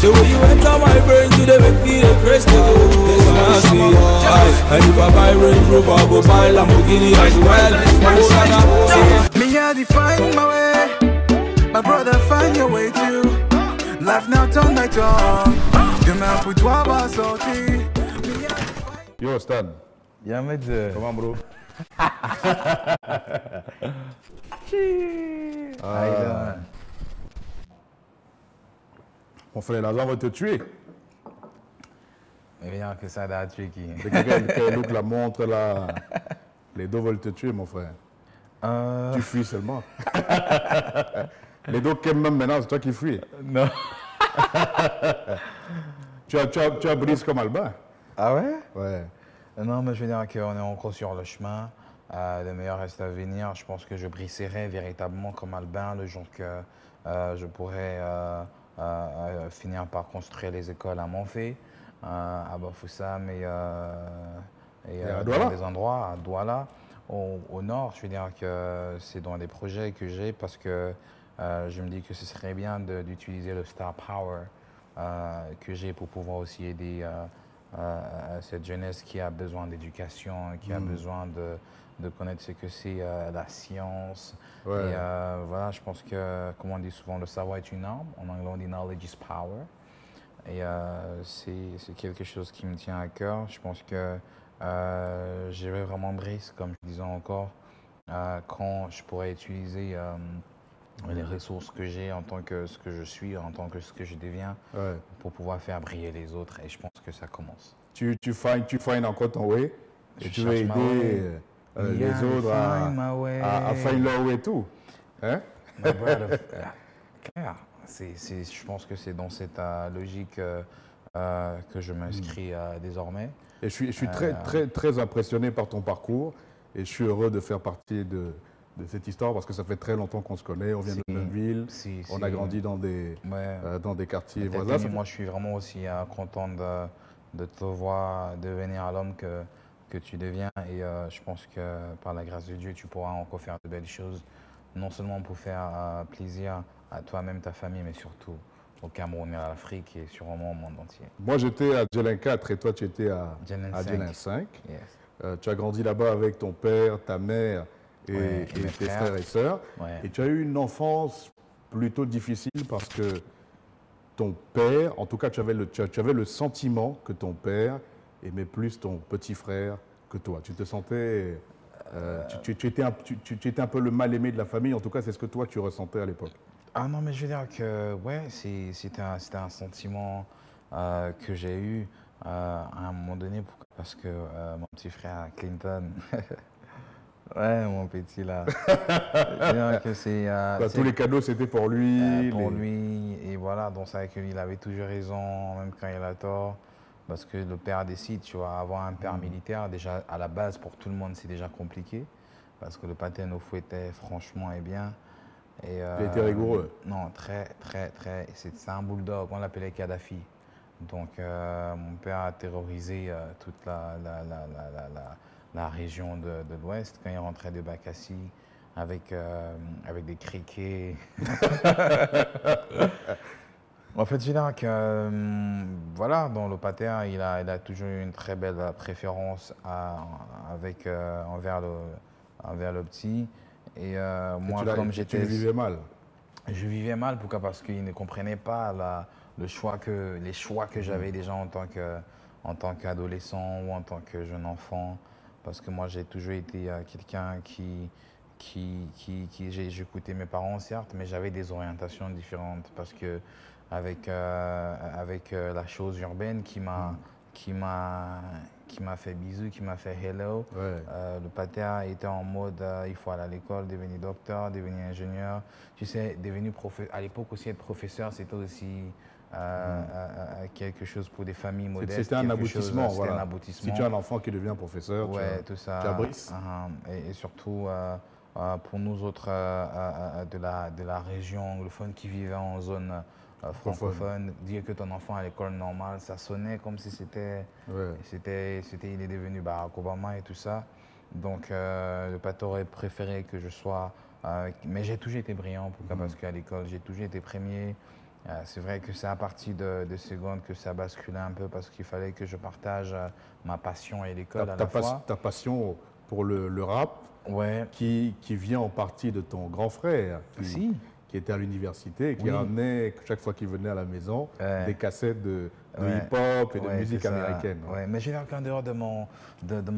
The way you enter my brain, you dey make me the crazy go. This man say, and if I buy Range Rover, I go buy Lamborghini as well. Me I define my way, my brother find your way too. Life now turn by turn. Demain pour toi va sortir. Yo Stan. Yeah, mec. Comment bro? Mon frère, l'argent va te tuer. Mais bien que ça a tué qui. C'est quelqu'un qui look la montre là. Les dos veulent te tuer, mon frère. Tu fuis seulement. Les dos qui aiment même maintenant, c'est toi qui fuis. Non. tu as brise comme Albin. Ah ouais? Ouais. Non, mais je veux dire qu'on est encore sur le chemin. Le meilleur reste à venir. Je pense que je brisserai véritablement comme Albin le jour que je pourrai finir par construire les écoles à Montfait, à Bafoussam et dans des endroits, à Douala, au nord. Je veux dire que c'est dans des projets que j'ai parce que je me dis que ce serait bien d'utiliser le Star Power que j'ai pour pouvoir aussi aider cette jeunesse qui a besoin d'éducation, qui a besoin de connaître ce que c'est la science. Ouais. Et voilà, je pense que, comme on dit souvent, le savoir est une arme. En anglais, on dit knowledge is power. Et c'est quelque chose qui me tient à cœur. Je pense que je vais vraiment briser, comme je disais encore, quand je pourrais utiliser les ressources que j'ai en tant que ce que je suis, en tant que ce que je deviens, pour pouvoir faire briller les autres. Et je pense que ça commence. Tu finds encore ton way et tu veux aider les autres à find leur way tout. Hein? Claire. Je pense que c'est dans cette logique que je m'inscris désormais. Et je suis très impressionné par ton parcours et je suis heureux de faire partie de cette histoire parce que ça fait très longtemps qu'on se connaît, on vient de la même ville, on a grandi dans des quartiers voisins. Moi, je suis vraiment aussi content de te voir devenir l'homme que tu deviens et je pense que par la grâce de Dieu, tu pourras encore faire de belles choses, non seulement pour faire plaisir à toi-même, ta famille, mais surtout au Cameroun et à l'Afrique et sûrement au monde entier. Moi, j'étais à Djelin 4 et toi, tu étais à Djelin 5. Yes. Tu as grandi là-bas avec ton père, ta mère et tes frères et sœurs. Ouais. Et tu as eu une enfance plutôt difficile parce que ton père, en tout cas, tu avais le sentiment que ton père aimait plus ton petit frère que toi. Tu te sentais... tu étais un peu le mal-aimé de la famille, en tout cas, c'est ce que toi, tu ressentais à l'époque. Ah non, mais je veux dire que, ouais, c'était un sentiment que j'ai eu à un moment donné, parce que mon petit frère Clinton, ouais, mon petit là, je veux dire que c'est... tous les cadeaux, c'était pour lui. Pour lui, et voilà, donc c'est vrai qu'il avait toujours raison, même quand il a tort, parce que le père décide, tu vois, avoir un père militaire, déjà, à la base, pour tout le monde, c'est déjà compliqué, parce que le patin nous fouettait franchement et bien. Et, il était rigoureux. Non, très. C'est un bulldog, on l'appelait Kadhafi. Donc, mon père a terrorisé toute la région de l'Ouest quand il rentrait de Bakassi avec des criquets. En fait, je dirais que, voilà, dans le pater, il a toujours eu une très belle préférence envers le petit. Et moi, comme j'étais... Tu vivais mal? Je vivais mal, pourquoi? Parce qu'il ne comprenait pas les choix que j'avais déjà en tant qu'adolescent ou en tant que jeune enfant. Parce que moi, j'ai toujours été quelqu'un j'écoutais mes parents, certes, mais j'avais des orientations différentes. Parce que avec la chose urbaine qui m'a fait bisous, qui m'a fait hello. Le pater était en mode il faut aller à l'école, devenir docteur, devenir ingénieur. Tu sais, à l'époque aussi, être professeur, c'était aussi quelque chose pour des familles modestes. C'était un aboutissement, voilà. Un aboutissement. Si tu as un enfant qui devient professeur, tout ça. tu as brise. Et surtout, pour nous autres de la région anglophone qui vivaient en zone francophone, dire que ton enfant à l'école normale, ça sonnait comme si il est devenu Barack Obama et tout ça. Donc, le pâté aurait préféré que je sois... mais j'ai toujours été brillant, pourquoi? Parce qu'à l'école, j'ai toujours été premier. C'est vrai que c'est à partir de secondes que ça basculait un peu parce qu'il fallait que je partage ma passion et l'école à la fois. Ta passion pour le rap, ouais. qui vient en partie de ton grand frère, qui était à l'université et qui ramenait, chaque fois qu'il venait à la maison, des cassettes de hip-hop et de musique américaine. Ouais. Mais je veux dire qu'en dehors de mon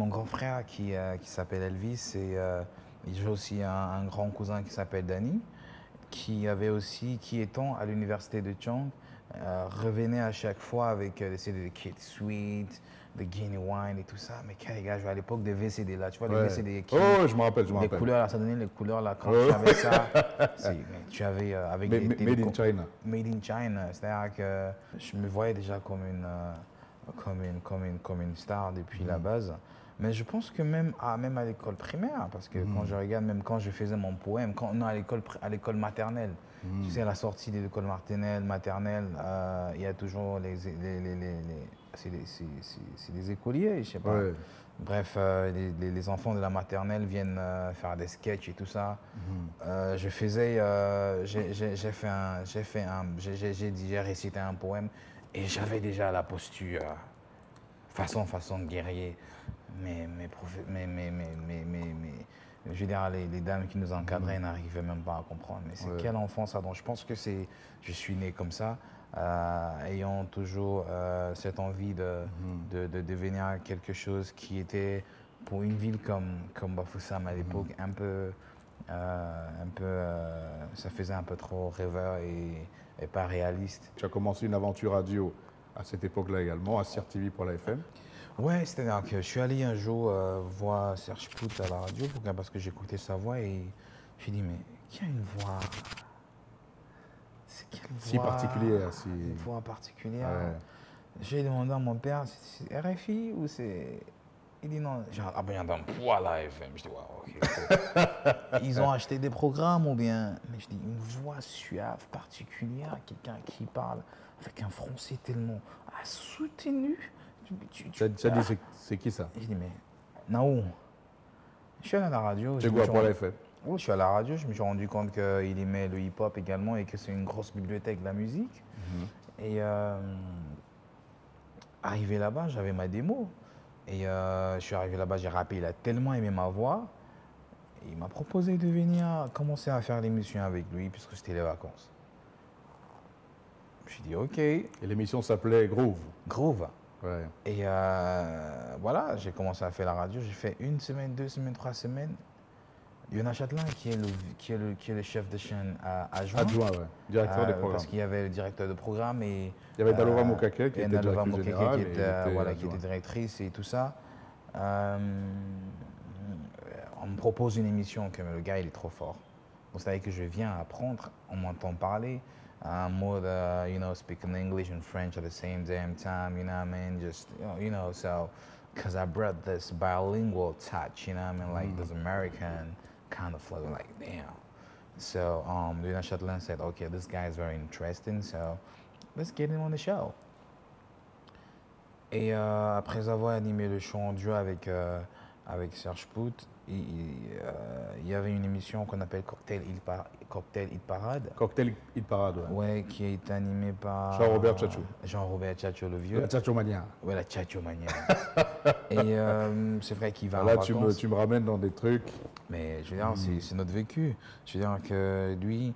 grand frère qui s'appelle Elvis, j'ai aussi un grand cousin qui s'appelle Danny, qui étant à l'université de Chong, revenait à chaque fois avec des CD de Kid Sweet, de Guinea Wine et tout ça. Mais quel gars, à l'époque des VCD là, tu vois, les VCD qui... Oh, je me rappelle. Les couleurs, là, ça donnait les couleurs là, quand tu avais ça. Tu avais avec Made in China. Made in China, c'est-à-dire que je me voyais déjà comme une star depuis la base. Mais je pense que même à l'école primaire, parce que quand je regarde, même quand je faisais mon poème, à l'école maternelle, tu sais, à la sortie de l'école maternelle, il y a toujours c'est des écoliers, je sais pas. Ouais. Bref, les enfants de la maternelle viennent faire des sketchs et tout ça. J'ai récité un poème et j'avais déjà la posture façon de guerrier. Mais je veux dire, les dames qui nous encadraient n'arrivaient même pas à comprendre. Mais c'est quel enfant ça? Donc je pense que je suis né comme ça, ayant toujours cette envie de devenir quelque chose qui était, pour une ville comme Bafoussam à l'époque, ça faisait un peu trop rêveur et pas réaliste. Tu as commencé une aventure radio à cette époque-là également, à CRTV pour la FM. Ouais, c'est-à-dire que je suis allé un jour voir Serge Pout à la radio parce que j'écoutais sa voix et j'ai dit, mais qui a une voix... C'est quelle voix... Si particulière. Une voix particulière. Ouais. J'ai demandé à mon père, c'est RFI ou c'est... Il dit non. J'ai dit, ah ben il y a un poids à la FM. Je dis, wow, ok. Ils ont acheté des programmes ou bien... Mais je dis, une voix suave, particulière, quelqu'un qui parle avec un français tellement soutenu. Tu as dit, c'est qui ça? Je dis, mais Naou, je suis allé à la radio. Tu es quoi pour la FM? Oui, je suis à la radio, je me suis rendu compte qu'il aimait le hip-hop également et que c'est une grosse bibliothèque de la musique. Et arrivé là-bas, j'avais ma démo. Et je suis arrivé là-bas, j'ai rappé, il a tellement aimé ma voix. Et il m'a proposé de venir commencer à faire l'émission avec lui puisque c'était les vacances. Je me suis dit, ok. Et l'émission s'appelait Groove. Groove. Ouais. Et voilà, j'ai commencé à faire la radio. J'ai fait 1 semaine, 2 semaines, 3 semaines. Yona Châtelain, qui est le chef de chaîne adjoint. Adjoint, ouais. Directeur des programmes. Parce qu'il y avait le directeur de programme et... Il y avait Dalova Mokake qui était directrice générale. Qui était directrice et tout ça. On me propose une émission que le gars, il est trop fort. Donc, c'est-à-dire que je viens apprendre, on m'entend parler. More speaking English and French at the same damn time, you know what I mean? Just, so, because I brought this bilingual touch, you know what I mean? Like this American kind of flow, like, damn. So, Yona Châtelain said, okay, this guy is very interesting, so let's get him on the show. Et après avoir animé le show en duo avec Serge Pout, il y avait une émission qu'on appelle Cocktail Hit Parade. Cocktail Hit Parade, ouais. Ouais, qui est animée par... Jean-Robert Tchatcho. Jean-Robert Tchatcho, le vieux. La Tchatcho Mania. Ouais, la Tchatcho Mania. Et c'est vrai qu'il va en là, vacances. tu me ramènes dans des trucs. Mais je veux dire, c'est notre vécu. Je veux dire que lui,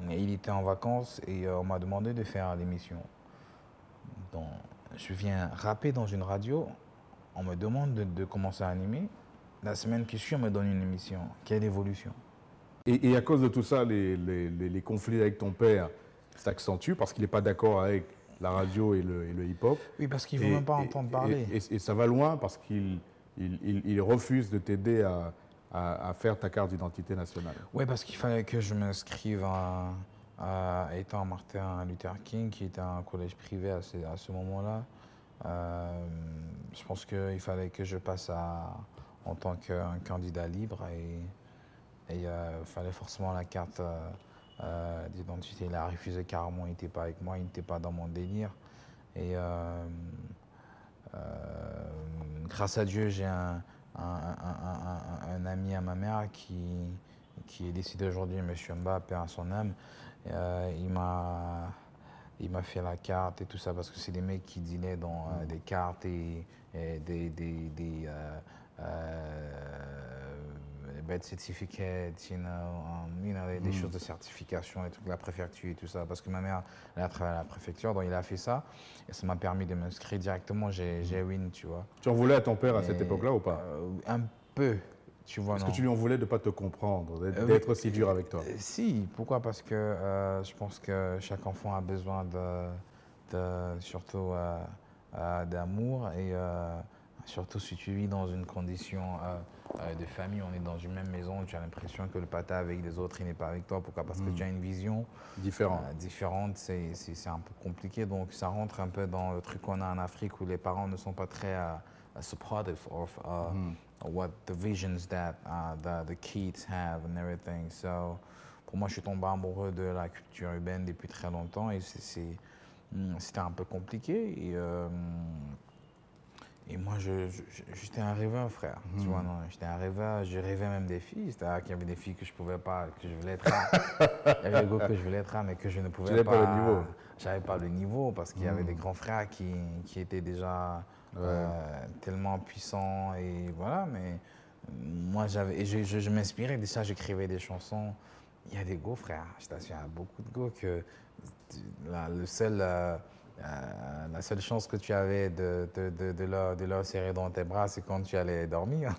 il était en vacances et on m'a demandé de faire l'émission. Donc, je viens rapper dans une radio, on me demande de commencer à animer. La semaine qui suit, on me donne une émission. Quelle évolution! Et à cause de tout ça, les conflits avec ton père s'accentuent parce qu'il n'est pas d'accord avec la radio et le hip-hop. Oui, parce qu'il ne veut même pas entendre parler. Et ça va loin parce qu'il refuse de t'aider à faire ta carte d'identité nationale. Oui, parce qu'il fallait que je m'inscrive à étant Martin Luther King, qui était un collège privé à ce moment-là. Je pense qu'il fallait que je passe en tant qu'un candidat libre et il fallait forcément la carte d'identité. Il a refusé carrément, il n'était pas avec moi, il n'était pas dans mon délire. Et grâce à Dieu, j'ai un ami à ma mère qui est décédé aujourd'hui, M. Mba, paix à son âme. Il m'a fait la carte et tout ça parce que c'est des mecs qui dealaient dans des cartes et des birth certificates, des choses de certification, des trucs de la préfecture et tout ça. Parce que ma mère, elle a travaillé à la préfecture, donc il a fait ça. Et ça m'a permis de m'inscrire directement chez Win, tu vois. Tu en voulais à ton père à cette époque-là ou pas? Un peu, tu vois. Est-ce que tu lui en voulais de ne pas te comprendre, d'être aussi dur avec toi? Si, pourquoi? Parce que je pense que chaque enfant a besoin surtout d'amour et surtout si tu vis dans une condition de famille, on est dans une même maison, tu as l'impression que le pata avec les autres, il n'est pas avec toi. Pourquoi? Parce que tu as une vision différente, c'est un peu compliqué. Donc ça rentre un peu dans le truc qu'on a en Afrique où les parents ne sont pas très supportive of what the visions that the kids have and everything. So, pour moi, je suis tombé amoureux de la culture urbaine depuis très longtemps et c'était un peu compliqué. Et moi, j'étais un rêveur, frère. Tu vois, non, j'étais un rêveur. Je rêvais même des filles. C'est-à-dire qu'il y avait des filles que je pouvais pas, que je voulais être. Il y avait des gars que je voulais être, mais que je ne pouvais pas. Tu n'avais pas le niveau. J'avais pas le niveau parce qu'il y avait des grands frères qui étaient déjà tellement puissants et voilà. Mais moi, je m'inspirais de ça. J'écrivais des chansons. Il y a des gars, frère. Je t'assure, il y a beaucoup de gars que la seule chance que tu avais de leur serrer dans tes bras, c'est quand tu allais dormir.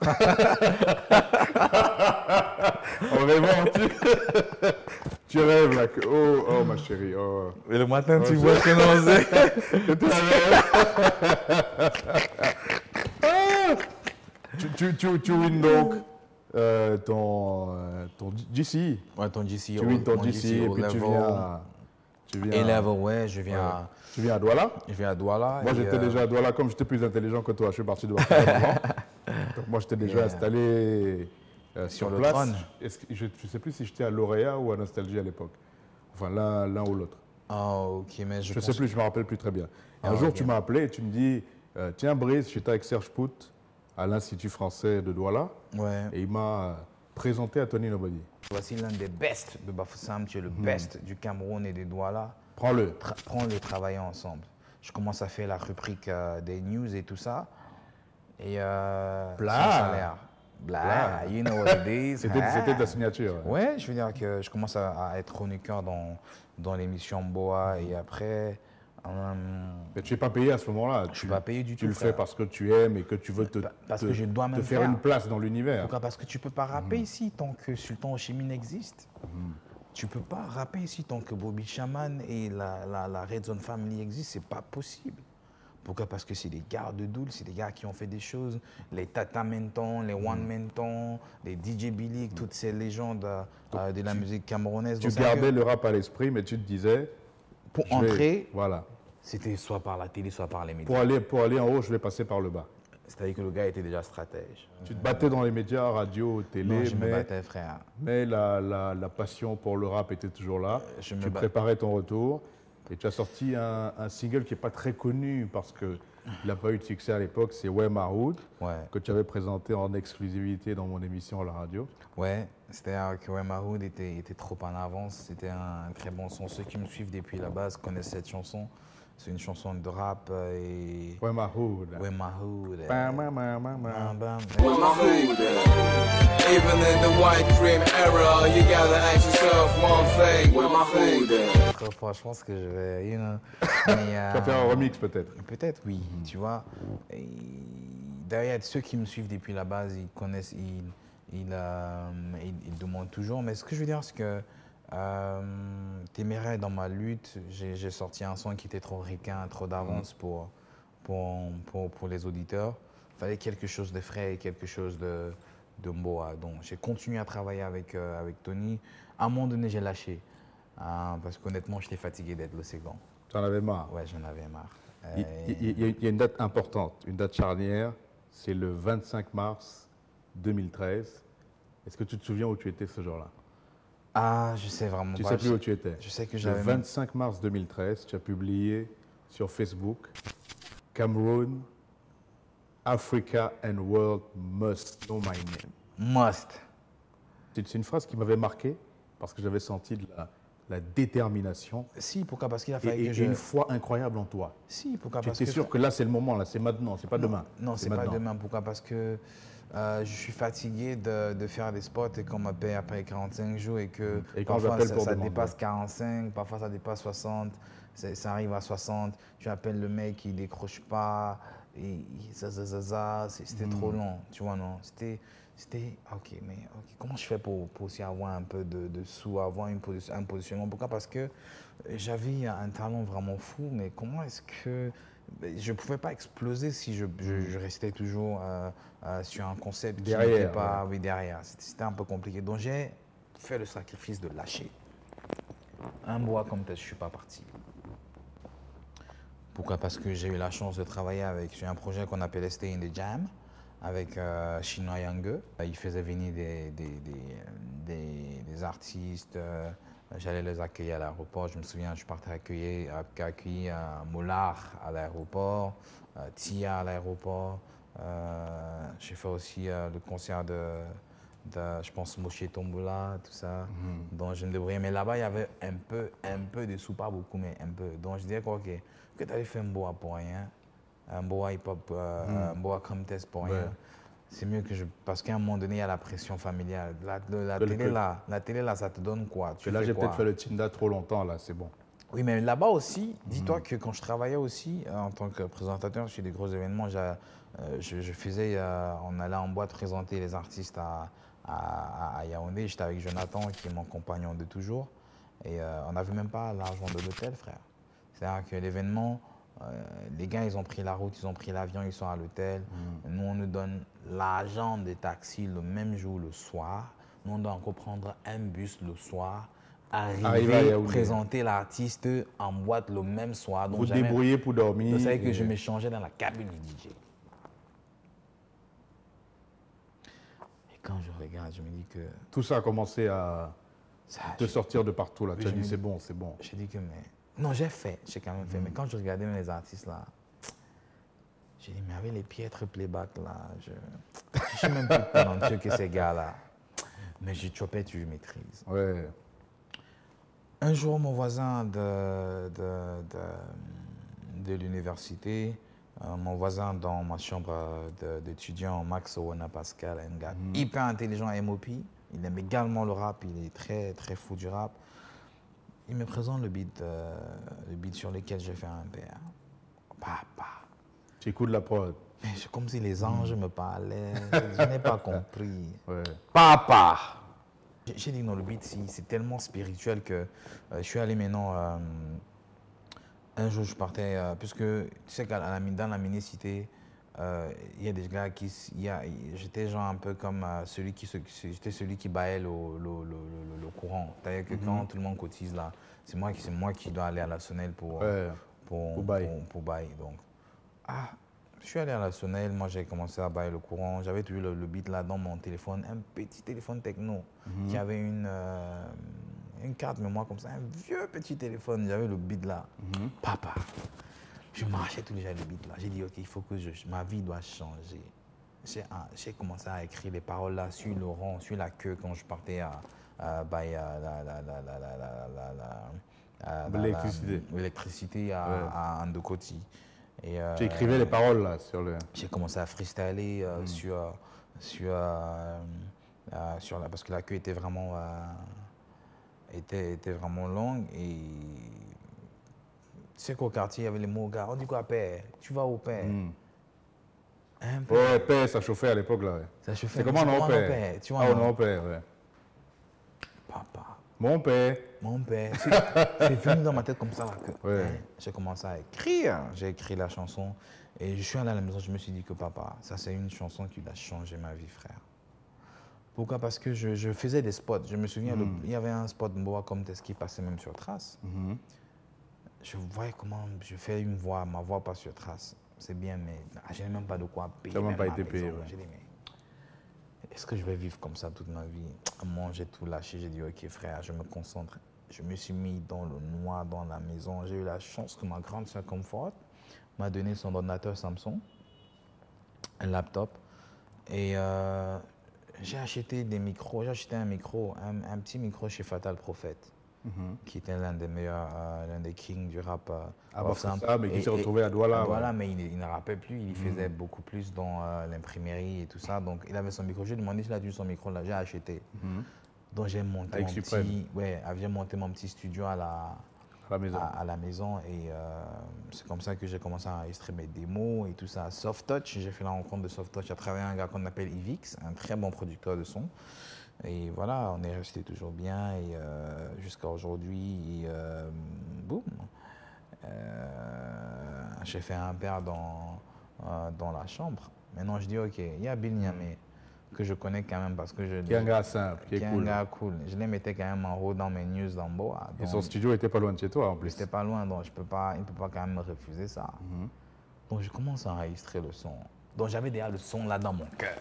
En rêvant, tu rêves là. Oh, ma chérie. Oh. Et le matin, tu vois que non, tu win donc ton GC. Ouais, ton GC. Tu win ton GC et puis tu viens. A-level, ouais, je viens. Tu viens à Douala? Je viens à Douala. Moi, j'étais déjà à Douala. Comme j'étais plus intelligent que toi, je suis parti de Douala. Donc, moi, j'étais déjà installé sur place. Trône. Je ne sais plus si j'étais à Lauréat ou à Nostalgie à l'époque. Enfin, l'un ou l'autre. Ah, ok, mais je ne sais plus, je ne me rappelle plus très bien. Et un jour, tu m'as appelé et tu me dis tiens, Brice, j'étais avec Serge Pout à l'Institut français de Douala. Ouais. Et il m'a présenté à Tony Nobody. Voici l'un des best de Bafoussam, tu es le best du Cameroun et de Douala. Prends-le. Prends-le, travaillons ensemble. Je commence à faire la rubrique des news et tout ça. Et sans salaire. Blah, you know what it is. C'était ta signature. Ouais, je veux dire que je commence à être chroniqueur dans l'émission Boa et après... Mais tu n'es pas payé à ce moment-là. Je ne suis pas payé du tout. Tu le fais parce que tu aimes et que tu veux te faire une place dans l'univers. Pourquoi? Parce que tu ne peux pas rapper ici tant que Sultan Oshimine existe. Tu ne peux pas rapper ici tant que Bobby Shaman et la Red Zone Family existent. Ce n'est pas possible. Pourquoi? Parce que c'est des gars de Doul, c'est des gars qui ont fait des choses. Les Tata Menton, les One Menton, les DJ Billy, toutes ces légendes de la musique camerounaise. Tu gardais le rap à l'esprit, mais tu te disais... Pour entrer, voilà. C'était soit par la télé, soit par les médias. Pour aller en haut, je vais passer par le bas. C'est-à-dire que le gars était déjà stratège. Tu te battais dans les médias, radio, télé. Non, je me battais, frère. Mais la passion pour le rap était toujours là. Tu préparais ton retour. Et tu as sorti un single qui n'est pas très connu parce qu'il n'a pas eu de succès à l'époque. C'est Ouais Mahoud, que tu avais présenté en exclusivité dans mon émission à la radio. Ouais, c'est-à-dire que Ouais Mahoud était trop en avance. C'était un très bon son. Ceux qui me suivent depuis la base connaissent cette chanson. C'est une chanson de rap et... Ouais Mahoud. Ouais Mahoud. Bam, bam, bam, bam, bam. Ouais Mahoud. Even in the white cream era, you gotta ask yourself one thing. Ouais Mahoud. Franchement, je pense que je vais, you know... Tu vas faire un remix peut-être? Peut-être, oui. Tu vois, derrière ceux qui me suivent depuis la base, ils connaissent, ils demandent toujours. Mais ce que je veux dire, c'est que Téméraire, dans ma lutte, j'ai sorti un son qui était trop ricain, trop d'avance pour les auditeurs. Il fallait quelque chose de frais, quelque chose de Mboa. Donc j'ai continué à travailler avec Tony. À un moment donné, j'ai lâché. Parce qu'honnêtement, j'étais fatigué d'être le second. Tu en avais marre? Ouais, j'en avais marre. Il y a une date importante, une date charnière. C'est le 25 mars 2013. Est-ce que tu te souviens où tu étais ce jour-là? Ah, je sais vraiment Tu pas. sais plus où tu étais. Je sais que Le j'avais... 25 mars 2013, tu as publié sur Facebook Cameroon, Africa and world must know my name. Must. C'est une phrase qui m'avait marqué parce que j'avais senti de la détermination Si, pourquoi? Parce qu'il a et, fallu que et je... une foi incroyable en toi. Si, pourquoi? Tu Parce étais que... sûr que là, c'est le moment, là, c'est maintenant, c'est pas demain. Non, c'est pas maintenant. demain. Pourquoi? Parce que je suis fatigué de faire des spots et qu'on m'appelle après 45 jours et que Et quand parfois j'appelle pour ça demander. dépasse 45, parfois ça dépasse 60, ça arrive à 60. Tu appelles le mec, il décroche pas, et c'était trop long, tu vois, non? Ok, mais ok, comment je fais pour aussi avoir un peu de sous, avoir un positionnement? Pourquoi? Parce que j'avais un talent vraiment fou, mais comment est-ce que je ne pouvais pas exploser si je restais toujours sur un concept qui n'était pas derrière. C'était un peu compliqué. Donc j'ai fait le sacrifice de lâcher. Un mois comme tel, je ne suis pas parti. Pourquoi? Parce que j'ai eu la chance de travailler sur un projet qu'on appelait Stay in the Jam avec Chinois Yange. Il faisait venir des artistes. J'allais les accueillir à l'aéroport. Je me souviens, je partais accueillir Mollard à l'aéroport, Tia à l'aéroport. J'ai fait aussi le concert de je pense, Moshe Tombola, tout ça. Donc je me débrouillais. Mais là-bas, il y avait un peu de sous, pas beaucoup, mais un peu. Donc je disais, ok, que tu allais faire un boa pour rien, un boa hip-hop, un boa contest pour rien. Ouais. C'est mieux que parce qu'à un moment donné, il y a la pression familiale. La télé, là, ça te donne quoi? Et là, j'ai peut-être fait le Tinda trop longtemps, là, c'est bon. Oui, mais là-bas aussi, dis-toi que quand je travaillais aussi en tant que présentateur sur des gros événements, je faisais, on allait en boîte présenter les artistes à Yaoundé. J'étais avec Jonathan, qui est mon compagnon de toujours. Et on n'avait même pas l'argent de l'hôtel, frère. C'est-à-dire que l'événement, les gars, ils ont pris la route, ils ont pris l'avion, ils sont à l'hôtel. Nous, on nous donne l'argent des taxis le même jour, le soir. Nous, on doit encore prendre un bus le soir, arriver, présenter l'artiste en boîte le même soir. Donc, vous débrouillez pour dormir. Vous savez que je m'échangeais dans la cabine du DJ. Et quand je regarde, je me dis que... Tout ça a commencé à te sortir de partout, là. Tu as dit, c'est bon, c'est bon. J'ai dit que, mais... Non, j'ai quand même fait. Mais quand je regardais les artistes, là, j'ai dit, mais avec les piètres playback, là, je ne suis même plus talentueux que ces gars-là. Mais j'ai chopé, tu maîtrises. Ouais. Un jour, mon voisin de l'université, mon voisin dans ma chambre d'étudiant, Max Owana Pascal, un gars hyper intelligent à MOP. Il aime également le rap, il est très, très fou du rap. Il me présente le beat sur lequel j'ai fait un père. Papa. Tu écoutes la prod. Mais c'est comme si les anges me parlaient. Je n'ai pas compris. Ouais. Papa. J'ai dit non, le beat, c'est tellement spirituel que je suis allé maintenant. Un jour, je partais, puisque tu sais dans la mini-cité, il y a des gars qui. J'étais genre un peu comme j'étais celui qui baillait le courant. C'est-à-dire que quand tout le monde cotise là, c'est moi qui dois aller à la Sonnelle pour bailler. Donc, je suis allé à la Sonnelle, moi j'ai commencé à bailler le courant. J'avais toujours le beat là dans mon téléphone, un petit téléphone techno qui avait une carte mémoire comme ça, un vieux petit téléphone, j'avais le beat là. Papa. Je marchais tous les jours le beat là. J'ai dit, ok, il faut que ma vie doit changer. J'ai commencé à écrire les paroles là sur le rond, sur la queue quand je partais l'électricité à Ndokoti. Tu écrivais les paroles là sur le... J'ai commencé à freestyler parce que la queue était vraiment longue et tu sais qu'au quartier, il y avait les mots gars. On dit quoi, père? Tu vas au père? Ouais, père, ça chauffait à l'époque là. Ouais. Ça chauffait. C'est comment non père? Tu vois, non père, ouais. Papa. Mon père. Mon père. C'est venu dans ma tête comme ça là que ouais. J'ai commencé à écrire. J'ai écrit la chanson et je suis allé à la maison. Je me suis dit que papa, ça c'est une chanson qui a changé ma vie, frère. Pourquoi? Parce que je faisais des spots. Je me souviens, il y avait un spot de Boa comme Test qui passait même sur Trace. Je voyais comment je fais une voix, ma voix passe sur Trace. C'est bien, mais je n'ai même pas de quoi payer. Tu n'as même pas été payé. Ouais. J'ai dit, mais est-ce que je vais vivre comme ça toute ma vie? Moi, j'ai tout lâché. J'ai dit, OK, frère, je me concentre. Je me suis mis dans le noir, dans la maison. J'ai eu la chance que ma grande sœur Comfort m'a donné son ordinateur Samsung, un laptop. Et j'ai acheté des micros. J'ai acheté un micro, un petit micro chez Fatal Prophet, qui était l'un des meilleurs, l'un des kings du rap. Ça, mais qui s'est retrouvé à Douala. Voilà, mais il ne rappait plus. Il faisait beaucoup plus dans l'imprimerie et tout ça. Donc, il avait son micro. J'ai demandé s'il a dû son micro là. J'ai acheté. Donc, j'ai monté, j'ai monté mon petit studio à la maison. Et c'est comme ça que j'ai commencé à enregistrer mes démos et tout ça. Soft Touch, j'ai fait la rencontre de Soft Touch à travers un gars qu'on appelle Ivix, un très bon producteur de son. Et voilà, on est resté toujours bien et jusqu'à aujourd'hui, boum. J'ai fait un père dans la chambre. Maintenant, je dis, OK, il y a Bill Niamey, que je connais quand même parce que je... Qui est un gars simple, qui est cool. Un gars cool. Je les mettais quand même en haut dans mes news dans Boa. Et son studio était pas loin de chez toi en plus. C'était pas loin, donc il ne peut pas quand même me refuser ça. Donc je commence à enregistrer le son. Donc j'avais déjà le son là dans mon cœur.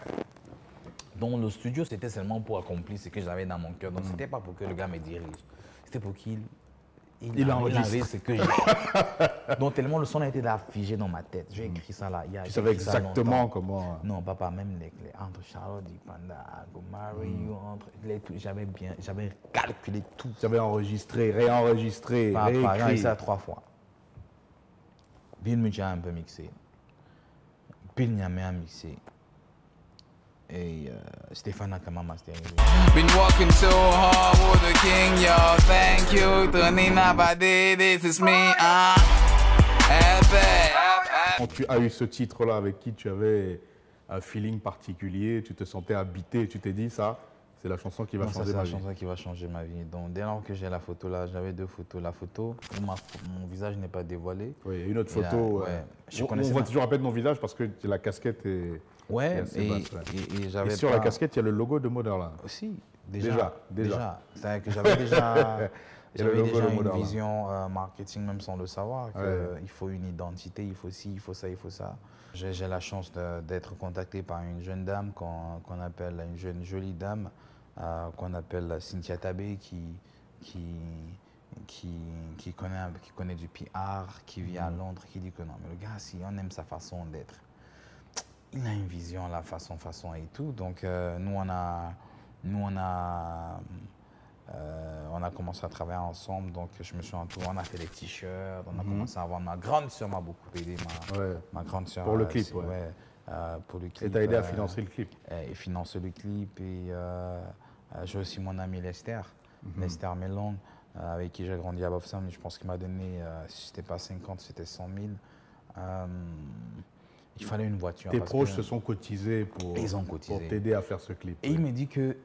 Donc le studio, c'était seulement pour accomplir ce que j'avais dans mon cœur. Donc c'était pas pour que le gars me dirige. C'était pour qu'il enregistre ce que j'ai. Donc tellement le son a été là figé dans ma tête. J'ai écrit ça là. Tu savais exactement comment... Non, papa, même les entre Charlotte, Panda, Mario, j'avais calculé tout. Tu avais enregistré, réenregistré, réécrit. J'ai ça 3 fois. Bill Mucha a un peu mixé. Bill Niamey a mixé. Et Stéphane Akama masterisé. Been walking so hard with the king, yo. Thank you, Tony Nabadi, this is me, Quand tu as eu ce titre-là avec qui tu avais un feeling particulier, tu te sentais habité, tu t'es dit ça, c'est la chanson qui va changer ma vie. C'est la chanson qui va changer ma vie. Donc dès lors que j'ai la photo là, j'avais 2 photos. La photo où mon visage n'est pas dévoilé. Oui, et une autre photo. On voit toujours à peine mon visage parce que la casquette est... Ouais, et sur la casquette, il y a le logo de Moderland. Aussi, déjà. C'est-à-dire que j'avais déjà, une vision marketing, même sans le savoir, qu'il faut une identité, il faut ci, il faut ça, il faut ça. J'ai la chance d'être contacté par une jeune dame qu'on appelle, une jeune jolie dame, qu'on appelle Cynthia Tabé, qui connaît du PR, qui vit à Londres, qui dit que non, mais le gars, si on aime sa façon d'être, il a une vision, la façon et tout. Donc, nous, on a commencé à travailler ensemble. Donc, je me suis entouré, on a fait des t-shirts, on a commencé à avoir... Ma grande sœur m'a beaucoup aidé, ma grande sœur. Pour le clip, pour le clip. Et t'as aidé à financer le clip. Et financer le clip. Et j'ai aussi mon ami Lester, Lester Melon, avec qui j'ai grandi à Bafsam. Je pense qu'il m'a donné, si c'était pas 50, c'était 100 000. Il fallait une voiture. Tes proches se sont cotisés pour t'aider à faire ce clip. Et il me dit que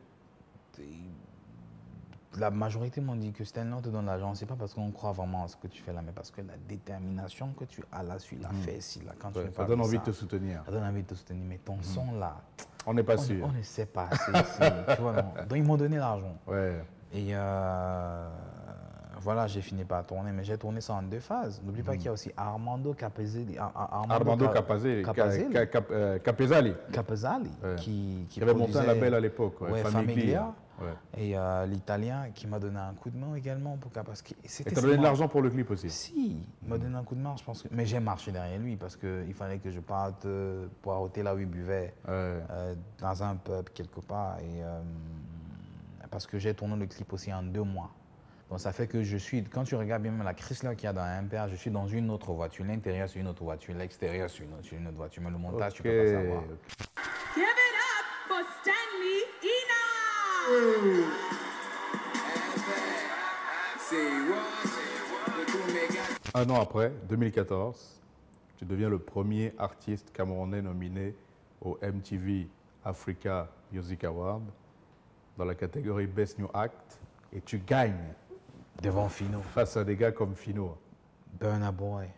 la majorité m'ont dit que Stanley te donne l'argent, c'est pas parce qu'on croit vraiment à ce que tu fais là, mais parce que la détermination que tu as là, tu l'as fait ici, là, quand tu ça donne envie de te soutenir. Ça donne envie de te soutenir, mais ton son là, on n'est pas sûr. On ne sait pas. Tu vois, non. Donc ils m'ont donné l'argent. Ouais. Et voilà, j'ai fini par tourner, mais j'ai tourné ça en 2 phases. N'oublie pas qu'il y a aussi Armando Capezali. Capezali, qui avait monté un label à l'époque, Famiglia. Et l'Italien qui m'a donné un coup de main également. Parce que et t'as donné de l'argent pour le clip aussi? Si, il m'a donné un coup de main, je pense. Mais j'ai marché derrière lui parce qu'il fallait que je parte poireauter là où il buvait, dans un pub quelque part. Et, parce que j'ai tourné le clip aussi en 2 mois. Donc ça fait que quand tu regardes bien même la Chrysler qu'il y a dans un MPR, je suis dans une autre voiture. L'intérieur c'est une autre voiture, l'extérieur c'est une autre voiture. Mais le montage, tu peux pas savoir. Give it up for Stanley Ina! 1 an après, 2014, tu deviens le premier artiste camerounais nominé au MTV Africa Music Award dans la catégorie Best New Act et tu gagnes. Devant Fino. Face à des gars comme Fino. Burna Boy,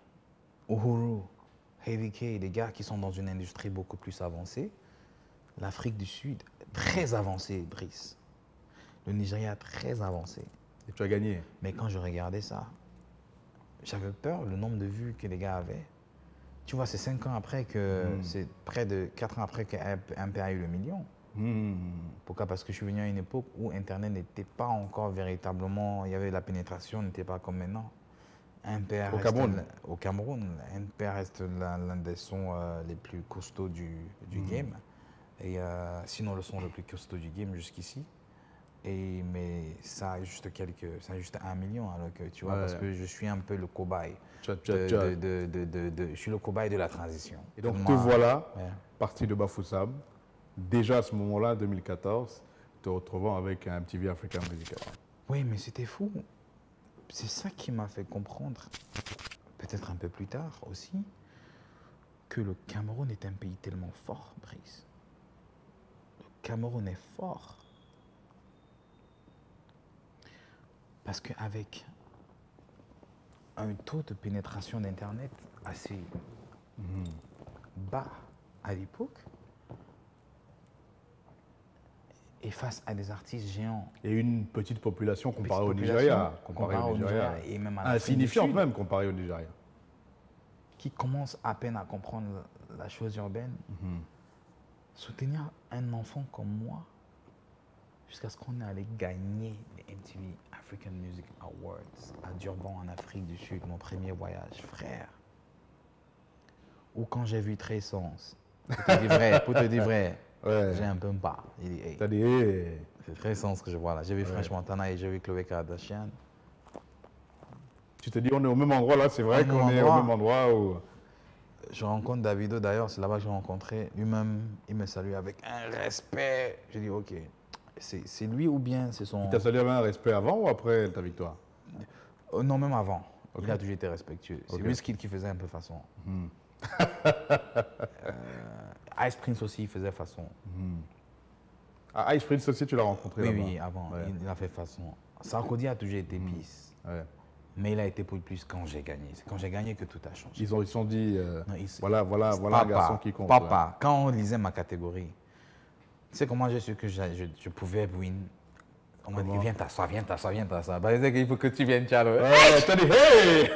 Uhuru, Heavy K, des gars qui sont dans une industrie beaucoup plus avancée. L'Afrique du Sud, très avancée, Brice. Le Nigeria, très avancé. Et tu as gagné. Mais quand je regardais ça, j'avais peur, le nombre de vues que les gars avaient. Tu vois, c'est 5 ans après que, c'est près de 4 ans après qu'MPA a eu le million. Pourquoi? Parce que je suis venu à une époque où Internet n'était pas encore véritablement, il y avait la pénétration, n'était pas comme maintenant. MPR Au Cameroun. Au Cameroun, MPR reste l'un des sons les plus costauds du game. Et sinon le son le plus costaud du game jusqu'ici. Mais ça a juste 1 million, alors que tu vois, parce que je suis un peu le cobaye. Je suis le cobaye de la transition. Et donc, Moi, te voilà, ouais. parti de Bafoussam. Déjà à ce moment-là, 2014, te retrouvant avec un MTV African Music Award. Oui, mais c'était fou. C'est ça qui m'a fait comprendre, peut-être un peu plus tard aussi, que le Cameroun est un pays tellement fort, Brice. Le Cameroun est fort. Parce qu'avec un taux de pénétration d'Internet assez bas à l'époque, et face à des artistes géants. Et une petite population comparée au population, Nigeria. comparée au Nigeria et même à l'Afrique du insignifiante Sud. même comparée au Nigeria. Qui commence à peine à comprendre la chose urbaine. Soutenir un enfant comme moi, jusqu'à ce qu'on est allé gagner les MTV African Music Awards à Durban, en Afrique du Sud, mon premier voyage, frère. Ou quand j'ai vu Trey Songz, pour te dire vrai, Ouais. j'ai un peu pas. Il dit, hey, T'as dit, hey. c'est Trey Songz que je vois là. J'ai vu French Montana et j'ai vu Khloé Kardashian. Tu te dis, on est au même endroit là, c'est vrai Au même qu'on est au endroit. même endroit où... Je rencontre Davido d'ailleurs, c'est là-bas que je l'ai rencontré. Lui-même, il me salue avec un respect. J'ai dit, ok, c'est lui ou bien c'est son... Il t'a salué avec un respect avant ou après ta victoire? Non, même avant. Ok. Il a toujours été respectueux. C'est Ok. Wizkid qui faisait un peu façon. Ice Prince aussi, il faisait façon. Ah, Ice Prince aussi, tu l'as rencontré Oui, là-bas. oui, avant, Ouais. il a fait façon. Sarkozy a toujours été pisse. Ouais. Mais il a été pour le plus quand j'ai gagné. C'est quand j'ai gagné que tout a changé. Ils se sont dit, Non, voilà Papa, un garçon qui compte. Papa, quand on lisait ma catégorie, tu sais comment j'ai su que je pouvais win? On m'a dit, Comment? viens t'asseoir, viens t'asseoir, viens t'asseoir. Bah, c'est qu'il faut que tu viennes, Charles. Ouais, t'as dit, hey!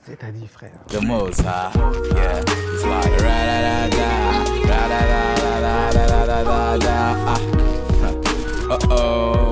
C'est à dire, frère. The most high, yeah. It's like ra-da-da-da, ra-da-da-da-da-da-da-da-da. Uh-oh.